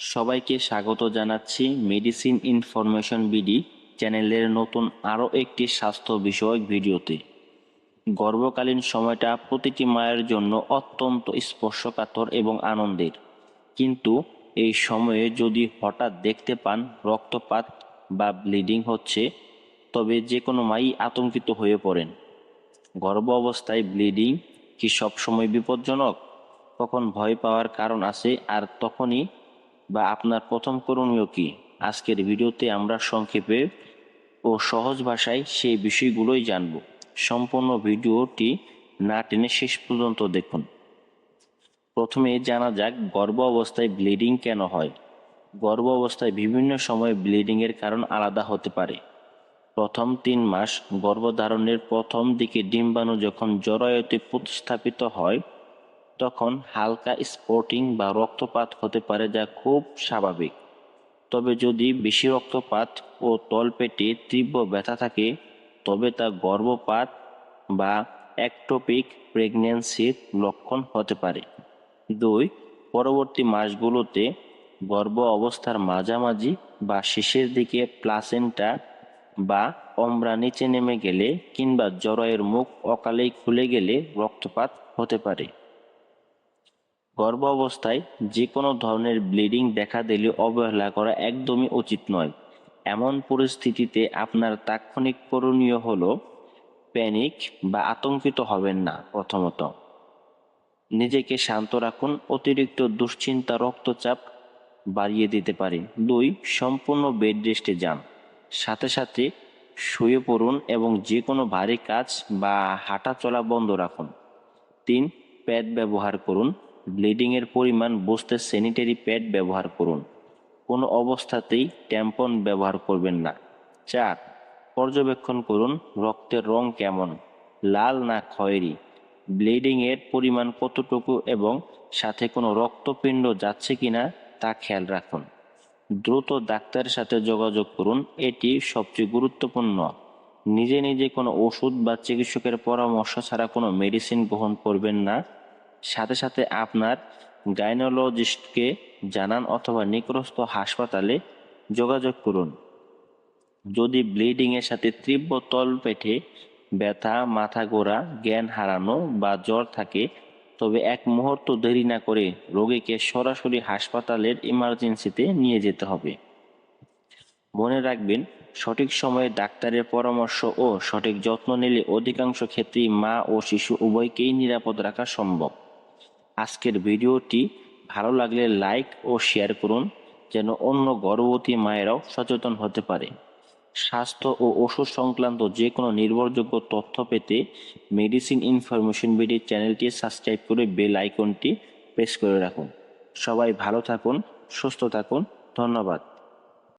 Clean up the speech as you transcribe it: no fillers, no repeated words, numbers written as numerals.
সবাইকে স্বাগত জানাচ্ছি মেডিসিন ইনফরমেশন বিডি চ্যানেলের নতুন আরও একটি স্বাস্থ্য বিষয়ক ভিডিওতে। গর্ভকালীন সময়টা প্রতিটি মায়ের জন্য অত্যন্ত স্পর্শকাতর এবং আনন্দের, কিন্তু এই সময়ে যদি হঠাৎ দেখতে পান রক্তপাত বা ব্লিডিং হচ্ছে, তবে যে কোনো মাই আতঙ্কিত হয়ে পড়েন। গর্ভ অবস্থায় ব্লিডিং কি সবসময় বিপজ্জনক? কখন ভয় পাওয়ার কারণ আছে, আর তখনই বা আপনার প্রথম করণীয় কি? আজকের ভিডিওতে আমরা সংক্ষেপে ও সহজ ভাষায় সেই বিষয়গুলোই জানব। সম্পূর্ণ ভিডিওটি না টেনে শেষ পর্যন্ত দেখুন। প্রথমে জানা যাক গর্ভ অবস্থায় ব্লিডিং কেন হয়। গর্ভ অবস্থায় বিভিন্ন সময় ব্লিডিং এর কারণ আলাদা হতে পারে। প্রথম 3 মাস গর্ভধারণের প্রথম দিকে ডিম্বাণু যখন জরায়ুতে প্রতিস্থাপিত হয়, তখন হালকা স্পটিং বা রক্তপাত হতে পারে, যা খুব স্বাভাবিক। তবে যদি বেশি রক্তপাত ও তলপেটে তীব্র ব্যথা থাকে, তবে তা গর্ভপাত বা একটোপিক প্রেগন্যান্সির লক্ষণ হতে পারে। 2. পরবর্তী মাসগুলোতে গর্ভ অবস্থার মাঝামাঝি বা শেষের দিকে প্লাসেন্টা বা অম্বরা নিচে নেমে গেলে কিংবা জরায়ুর মুখ অকালেই খুলে গেলে রক্তপাত হতে পারে। গর্ভ অবস্থায় যে কোনো ধরনের ব্লিডিং দেখা দিলে অবহেলা করা একদমই উচিত নয়। এমন পরিস্থিতিতে আপনার তাৎক্ষণিক করণীয় হলো প্যানিক বা আতঙ্কিত হবেন না। প্রথমত, নিজেকে শান্ত রাখুন। অতিরিক্ত দুশ্চিন্তা রক্তচাপ বাড়িয়ে দিতে পারে। 2. সম্পূর্ণ বেড রেস্টে যান। সাথে সাথে শুয়ে পড়ুন এবং যে কোনো ভারী কাজ বা হাঁটা চলা বন্ধ রাখুন। 3. প্যাড ব্যবহার করুন। ব্লিডিং এর পরিমাণ বুঝতে স্যানিটারি প্যাড ব্যবহার করুন। কোনো অবস্থাতেই ট্যাম্পন ব্যবহার করবেন না। 4. পর্যবেক্ষণ করুন রক্তের রং কেমন, লাল না খয়েরি, ব্লিডিং এর পরিমাণ কতটুকু এবং সাথে কোনো রক্তপিণ্ড যাচ্ছে কিনা তা খেয়াল রাখুন। দ্রুত ডাক্তারের সাথে যোগাযোগ করুন, এটি সবচেয়ে গুরুত্বপূর্ণ। নিজে নিজে কোনো ওষুধ বা চিকিৎসকের পরামর্শ ছাড়া কোনো মেডিসিন গ্রহণ করবেন না। সাথে সাথে আপনার গাইনোলজিস্টকে জানান অথবা নিকটস্থ হাসপাতালে যোগাযোগ করুন। যদি ব্লিডিং এর সাথে তীব্র তলপেটে ব্যথা, মাথা ঘোরা, জ্ঞান হারানো বা জ্বর থাকে, তবে এক মুহূর্ত দেরি না করে রোগীকে সরাসরি হাসপাতালের ইমার্জেন্সিতে নিয়ে যেতে হবে। মনে রাখবেন, সঠিক সময়ে ডাক্তারের পরামর্শ ও সঠিক যত্ন নিলে অধিকাংশ ক্ষেত্রেই মা ও শিশু উভয়কেই নিরাপদ রাখা সম্ভব। আজকের ভিডিওটি ভালো লাগলে লাইক ও শেয়ার করুন, যেন অন্য গর্ভবতী মায়েরাও সচেতন হতে পারে। স্বাস্থ্য ও ওষুধ সংক্রান্ত যে কোনো নির্ভরযোগ্য তথ্য পেতে মেডিসিন ইনফরমেশন বিডি চ্যানেলটি সাবস্ক্রাইব করে বেল আইকনটি প্রেস করে রাখুন। সবাই ভালো থাকুন, সুস্থ থাকুন। ধন্যবাদ।